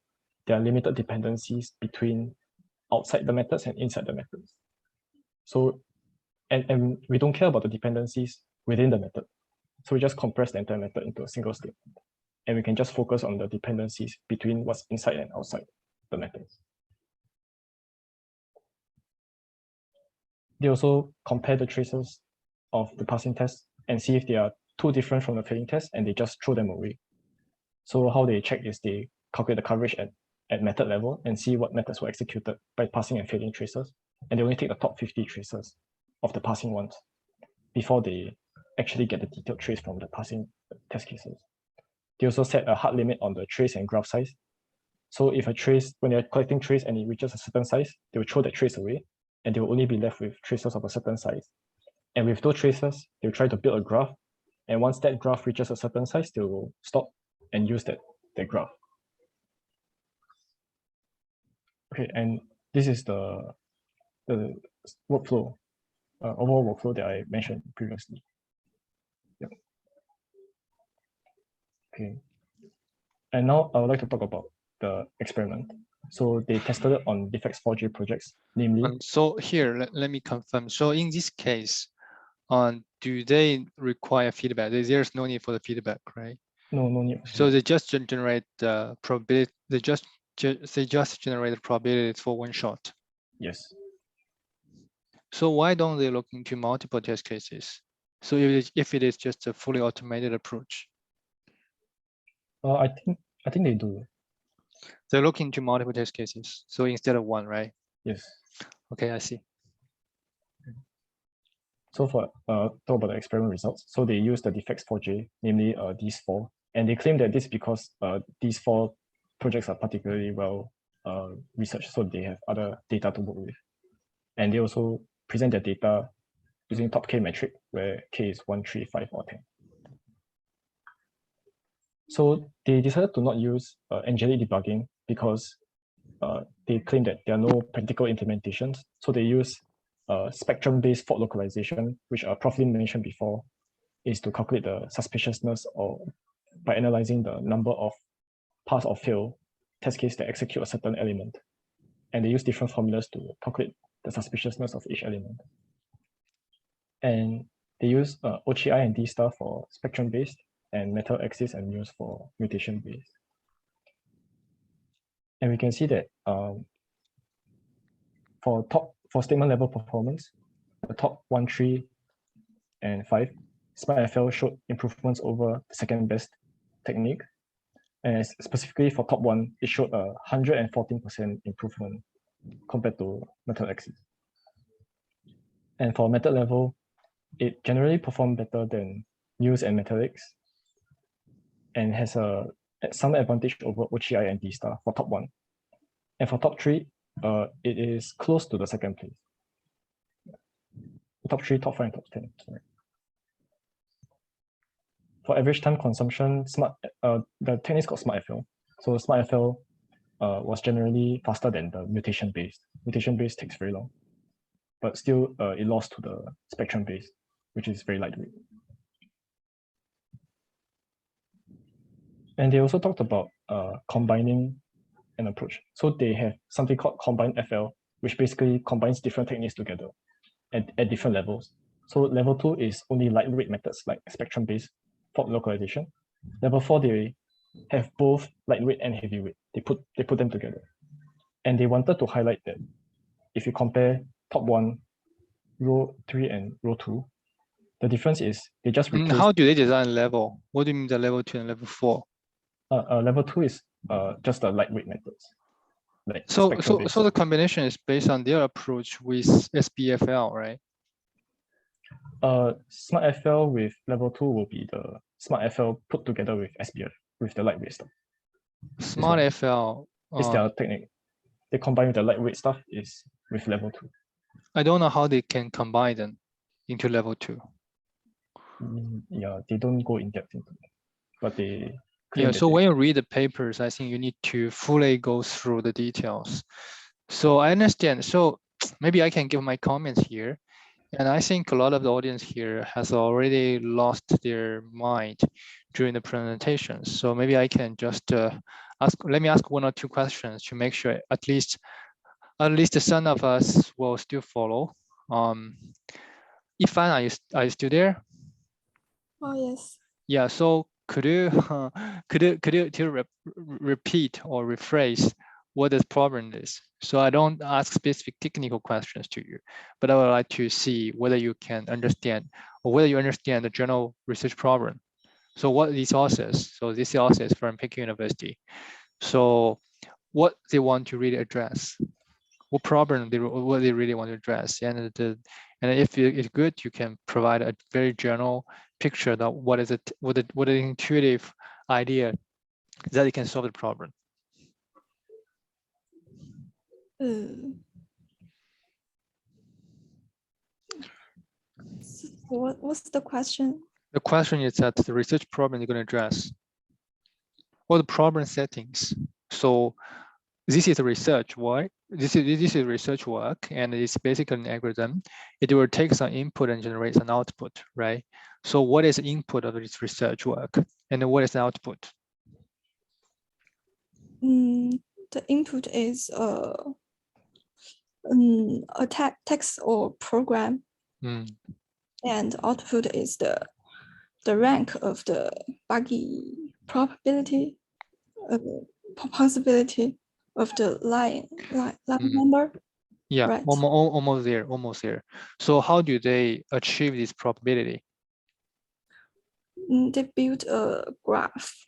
A: there are limited dependencies between outside the methods and inside the methods. So, and we don't care about the dependencies within the method. So we just compress the entire method into a single statement. And we can just focus on the dependencies between what's inside and outside the methods. They also compare the traces of the passing test and see if they are too different from the failing test, and they just throw them away. So how they check is they calculate the coverage at method level and see what methods were executed by passing and failing traces. And they only take the top 50 traces of the passing ones before they actually get the detailed trace from the passing test cases. They also set a hard limit on the trace and graph size. So if a trace, when they're collecting trace and it reaches a certain size, they will throw that trace away, and they will only be left with traces of a certain size. And with those traces, they'll try to build a graph. And once that graph reaches a certain size, they will stop and use that graph. Okay, and this is the workflow, overall workflow that I mentioned previously. Yep. Okay. And now I would like to talk about the experiment. So they tested it on Defects4j projects, namely.
B: So here, let me confirm. So in this case, do they require feedback? There's no need for the feedback, right?
A: No need.
B: So they just generate the probability. They just generate the probability for one shot.
A: Yes.
B: So why don't they look into multiple test cases? So if it is just a fully automated approach,
A: I think they do.
B: they look into multiple test cases. So instead of one, right?
A: Yes.
B: Okay, I see.
A: So for talk about the experiment results, so they use the Defects4j, namely these four, and they claim that this is because these four projects are particularly well researched, so they have other data to work with. And they also present their data using top K metric, where K is 1, 3, 5, or 10. So they decided to not use angelic debugging because they claim that there are no practical implementations. So they use spectrum-based fault localization, which Prof. Lim mentioned before, is to calculate the suspiciousness or by analyzing the number of pass or fail test cases that execute a certain element. And they use different formulas to calculate the suspiciousness of each element. And they use OGI and D star for spectrum-based and metal axis and NUS for mutation-based. And we can see that for statement level performance, the top 1, 3, and 5, SmartFL showed improvements over the second best technique. And specifically for top 1, it showed a 114% improvement compared to metal axis. And for method level, it generally performed better than NUS and metallics and has some advantage over OGI and D star for top 1. And for top 3, it is close to the second place. Top 3, top 5, and top 10. Sorry. For average time consumption, the technique is called SmartFL. So SmartFL was generally faster than the mutation-based. Mutation-based takes very long, but still it lost to the spectrum-based, which is very lightweight. And they also talked about combining an approach. So they have something called combined FL, which basically combines different techniques together at different levels. So level 2 is only lightweight methods like spectrum-based fault localization. Level 4, they have both lightweight and heavyweight. They put them together. And they wanted to highlight that if you compare top 1, row 3, and row 2, the difference is they just replaced.
B: How do they design level? What do you mean the level 2 and level 4?
A: Level 2 is just the lightweight methods. Like
B: So the combination is based on their approach with SBFL, right?
A: Smart FL with level 2 will be the Smart FL put together with SBF with the lightweight stuff.
B: Smart FL
A: is their technique. They combine with the lightweight stuff is with level 2.
B: I don't know how they can combine them into level 2.
A: Yeah, they don't go in depth into it, but they.
B: Yeah, so when you read the papers, I think you need to fully go through the details. So I understand. So maybe I can give my comments here. And I think a lot of the audience here has already lost their mind during the presentation. So maybe I can just let me ask 1 or 2 questions to make sure at least some of us will still follow. Ifan, are you still there?
F: Oh, yes.
B: Yeah, so could you repeat or rephrase what this problem is? So I don't ask specific technical questions to you, but I would like to see whether you can understand or whether you understand the general research problem. So what these authors, so this author is from Peking University. So what they want to really address, what problem what they really want to address, and if it's good, you can provide a very general picture that what is it, what an intuitive idea that it can solve the problem.
F: So what's the question?
B: The question is that the research problem you're going to address, or the problem settings. So this is a research work. This is research work, and it's basically an algorithm. It will take some input and generate an output, right? So what is the input of this research work, and then what is the output?
F: The input is a text or program, and output is the rank of the buggy probability, possibility of the line number.
B: Yeah,
F: right.
B: almost there. So how do they achieve this probability?
F: They build a graph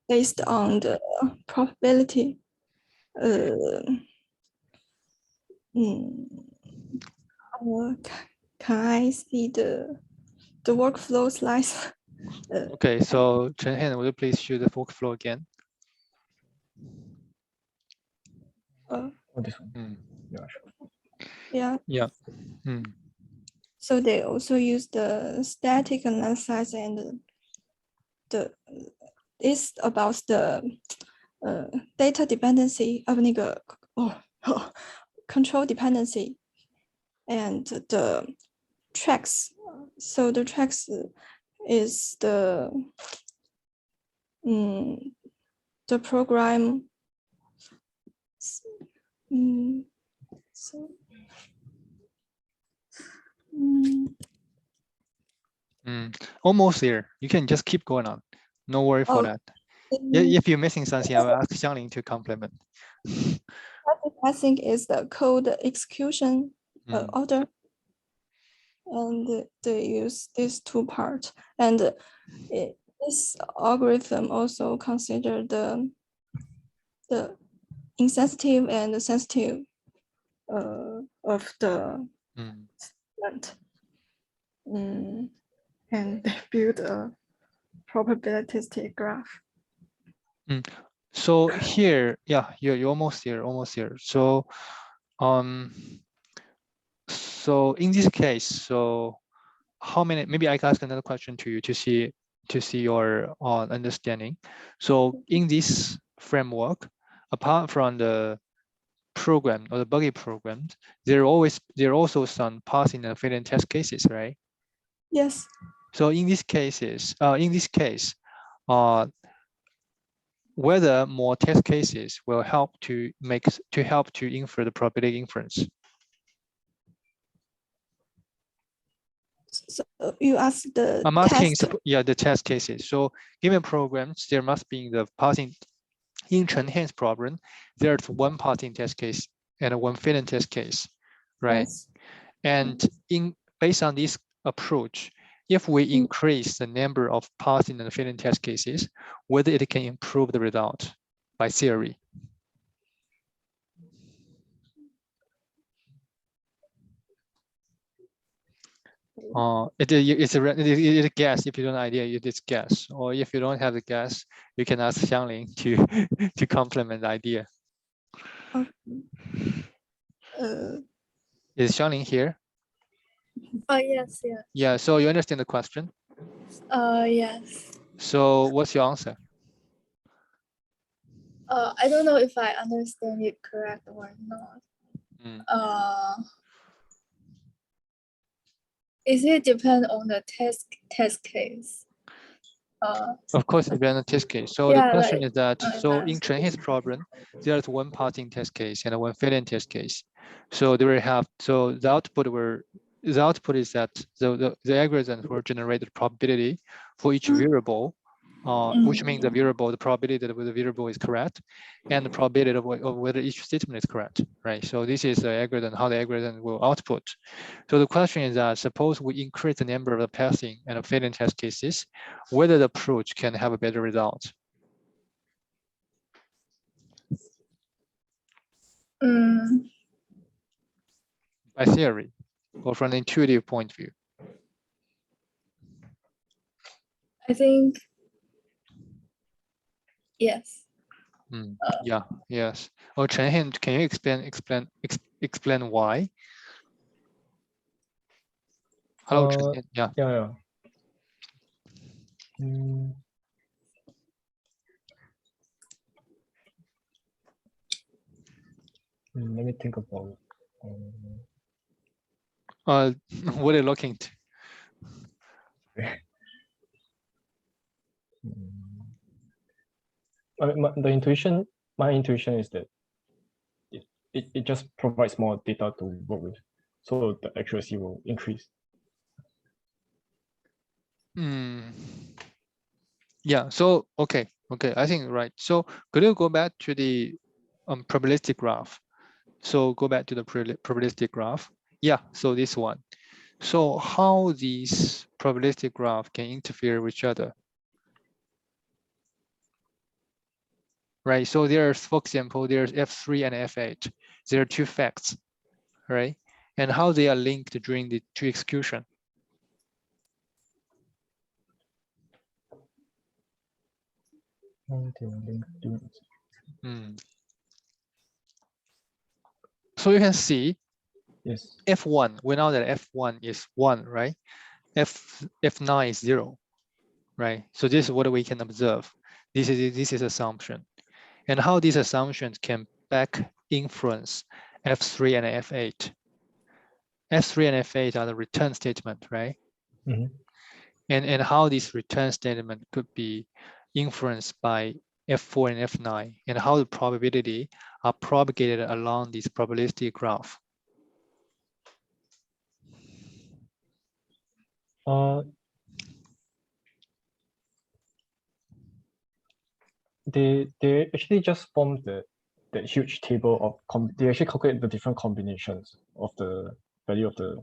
F: based on the probability. Can I see the workflow slides?
B: Okay, so Cheng, will you please show the workflow again?
A: This one. Yeah, sure.
F: Yeah.
B: Yeah.
F: So they also use the static analysis, and it's about the data dependency of control dependency and the tracks. So the tracks is the program.
B: Almost there. You can just keep going on. No worry for that. If you're missing something, I will ask Xiangling to complement.
F: I think is the code execution order, and they use these 2 parts. And this algorithm also consider the insensitive and the sensitive of the event. And they build a probabilistic graph.
B: So here, yeah, you're almost here. So, so in this case, so how many? Maybe I can ask another question to you to see your understanding. So in this framework, apart from the program or the buggy programs, there are also some passing and failing test cases, right?
F: Yes.
B: So in these cases, whether more test cases will help to infer the probability inference.
F: So you ask the
B: I'm asking,
F: test.
B: yeah, the test cases. So given programs, there must be the passing in Cheng-Hen's problem, there's one passing test case and one failing test case, right?
F: Yes.
B: And based on this approach, if we increase the number of passing and failing test cases, whether it can improve the result by theory. It's a guess. If you don't have idea, it is guess. Or if you don't have the guess, you can ask Xiangling to complement the idea. Is Xiangling here?
G: Oh, yes, yes.
B: Yeah, so you understand the question?
G: Yes.
B: So what's your answer?
G: I don't know if I understand it correct or not. Is it depend on the test case?
B: Of course, it depends on test case. So
G: Yeah,
B: the question
G: like,
B: is that, so in
G: yes.
B: Cheng-Hen's problem, there's one passing test case and one failing test case. So they will have, so the output is that the algorithm will generate the probability for each variable, which means the probability that the variable is correct, and the probability of whether each statement is correct, right? So this is the algorithm, how the algorithm will output. So the question is that suppose we increase the number of the passing and failing test cases, whether the approach can have a better result. By theory, or from an intuitive point of view.
G: I think yes.
B: Yeah, yes. Or Cheng-Hen, can you explain why? Hello, Cheng-Hen. Yeah.
A: Yeah. Let me think about
B: what are you looking to?
A: My intuition is that it just provides more data to work with, so the accuracy will increase.
B: Yeah, so okay, I think right. So could you go back to the probabilistic graph? So go back to the probabilistic graph. Yeah, so this one. So how these probabilistic graph can interfere with each other? Right, so there's, for example, there's F3 and F8. There are two facts, right? And how they are linked during the two execution. So you can see,
A: yes,
B: F1, we know that F1 is 1, right? F9 is 0, right? So this is what we can observe. This is assumption. And how these assumptions can back influence F3 and F8. F3 and F8 are the return statement, right? And how this return statement could be influenced by F4 and F9, and how the probability are propagated along this probabilistic graph.
A: They actually just form that huge table of they actually calculate the different combinations of the value of the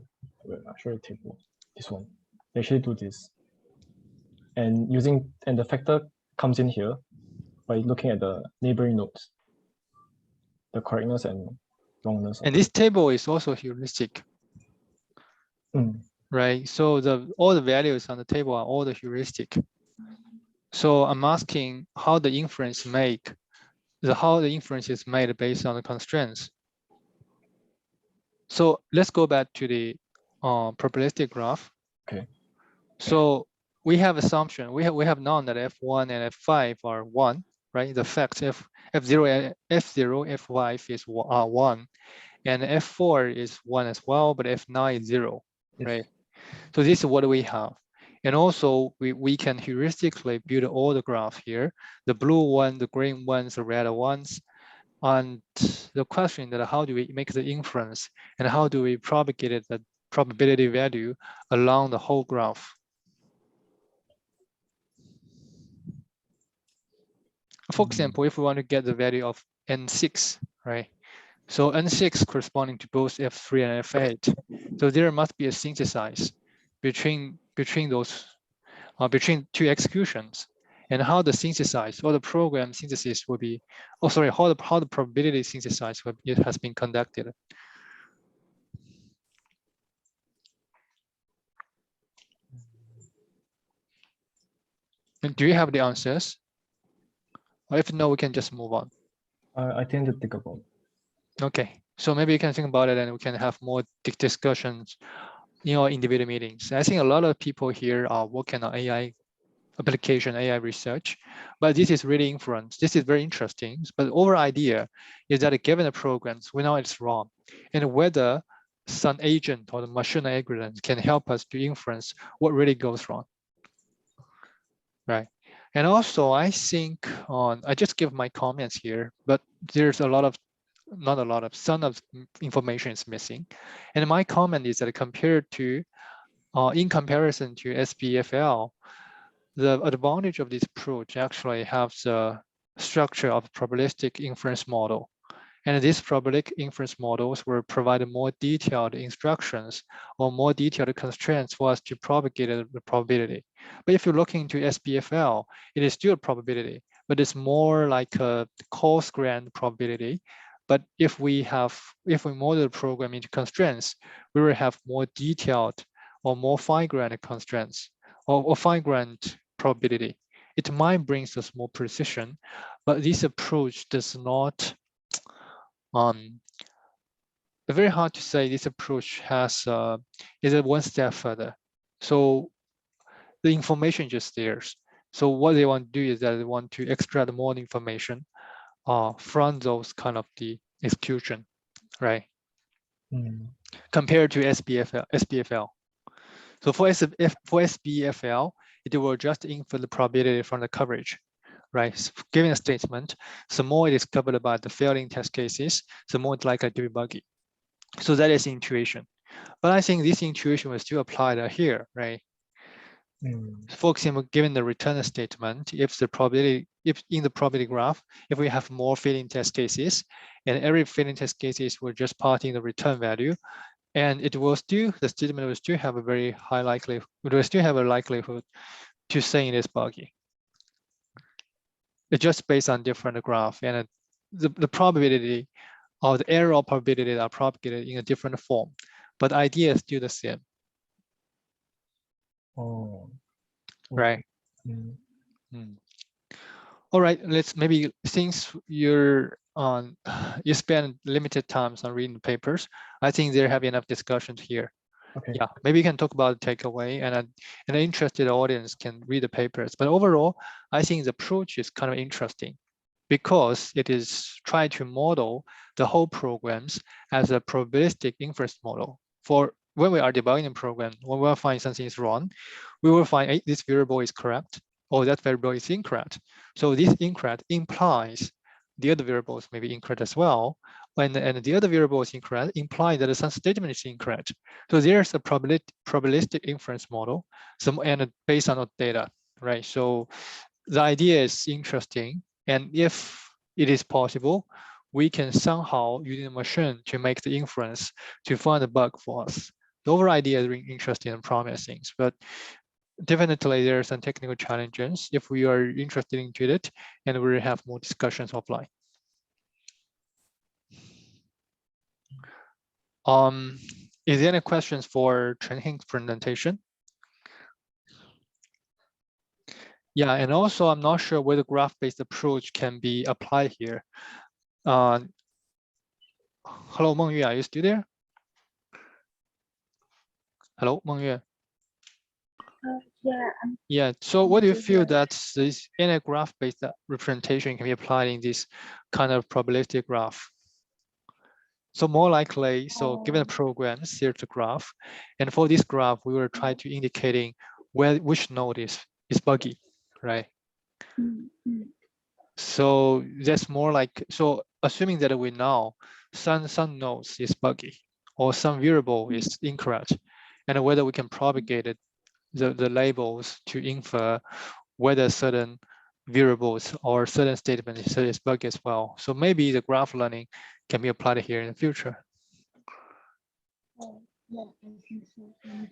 A: I'll show you the table. This one. They actually do this. And the factor comes in here by looking at the neighboring nodes, the correctness and wrongness.
B: And this table is also heuristic. Right? So all the values on the table are all the heuristic. So I'm asking how the inference is made based on the constraints. So let's go back to the probabilistic graph.
A: Okay.
B: So we have assumption. We have known that F1 and F5 are 1, right? The fact f0, f5 is 1, and f4 is 1 as well, but f9 is 0,
A: Yes.
B: right? So this is what we have. And also we can heuristically build all the graph here, the blue one, the green ones, the red ones. And the question that how do we make the inference and how do we propagate the probability value along the whole graph? For example, if we want to get the value of N6, right? So N6 corresponding to both F3 and F8. So there must be a synthesis between those, between two executions, and how the synthesis or the program synthesis will be, oh sorry, how the probability synthesis it has been conducted. And do you have the answers? Or if no, we can just move on.
A: I tend to think about it.
B: Okay, so maybe you can think about it and we can have more discussions in our individual meetings. I think a lot of people here are working on AI application, AI research, but this is really inference. This is very interesting. But the overall idea is that given the programs, we know it's wrong, and whether some agent or the machine algorithm can help us to inference what really goes wrong, right? And also, I think I just give my comments here, but there's a lot of, not a lot of, some of information is missing. And my comment is that compared to, in comparison to SPFL, the advantage of this approach actually has the structure of probabilistic inference model. And these probabilistic inference models will provide more detailed instructions or more detailed constraints for us to propagate the probability. But if you're looking into SPFL, it is still a probability, but it's more like a coarse-grained probability. But if we model the program into constraints, we will have more detailed or more fine-grained constraints or fine-grained probability. It might bring us more precision, but this approach does not, very hard to say this approach has is a one step further. So the information just there. So what they want to do is that they want to extract more information from those kind of the execution, right? Compared to SPFL. So for SPFL, it will just infer the probability from the coverage, right? So given a statement, the more it is covered by the failing test cases, the more it's likely to be buggy. So that is intuition. But I think this intuition will still apply here, right? For example, given the return statement, if in the probability graph, if we have more failing test cases, and every failing test cases will just part in the return value, and the statement will still have a very high likelihood, it will still have a likelihood to say it is buggy. It's just based on different graph, and the probability or the error probability are propagated in a different form, but the idea is still the same.
A: Oh,
B: right. All right, let's maybe, since you're on, you spend limited times on reading the papers, I think there have enough discussions here.
A: Okay.
B: Yeah, maybe you can talk about the takeaway, and an interested audience can read the papers. But overall, I think the approach is kind of interesting because it is trying to model the whole programs as a probabilistic inference model. For when we are debugging a program, when we find something is wrong, we will find, hey, this variable is correct, or that variable is incorrect. So this incorrect implies the other variables may be incorrect as well. And the other variable is incorrect, imply that some statement is incorrect. So there's a probabilistic inference model, and based on the data, right? So the idea is interesting. And if it is possible, we can somehow using the machine to make the inference to find the bug for us. The overall idea is really interesting and promising, but definitely there are some technical challenges if we are interested into it, and we'll have more discussions offline. Is there any questions for Cheng's presentation? Yeah, and also I'm not sure whether graph-based approach can be applied here. Hello, Mengyue, are you still there? Hello, Mengyue.
G: Yeah,
B: Yeah, so what do you
G: to
B: feel
G: hear.
B: that this NA graph-based representation can be applied in this kind of probabilistic graph? So more likely, so given a program, here's the graph, and for this graph, we will try to indicating which node is buggy, right? So that's more like, so assuming that we know some nodes is buggy or some variable is incorrect, and whether we can propagate it, the labels to infer whether certain variables or certain statements is buggy as well. So maybe the graph learning can be applied here in the future.
G: Yeah, I think so. And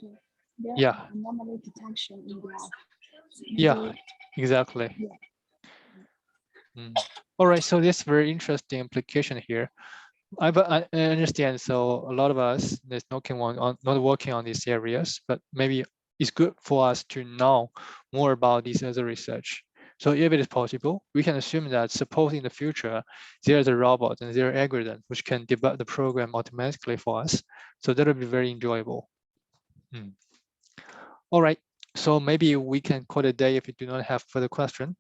G: there
B: Yeah.
G: are anomaly detection in graph.
B: Yeah,
G: Maybe-
B: exactly.
G: Yeah.
B: All right, so this very interesting application here. I understand. So a lot of us there's not working on these areas, but maybe it's good for us to know more about this other research. So if it is possible, we can assume that suppose in the future there is a robot and there are algorithms which can debug the program automatically for us. So that would be very enjoyable. All right. So maybe we can call it a day if you do not have further question.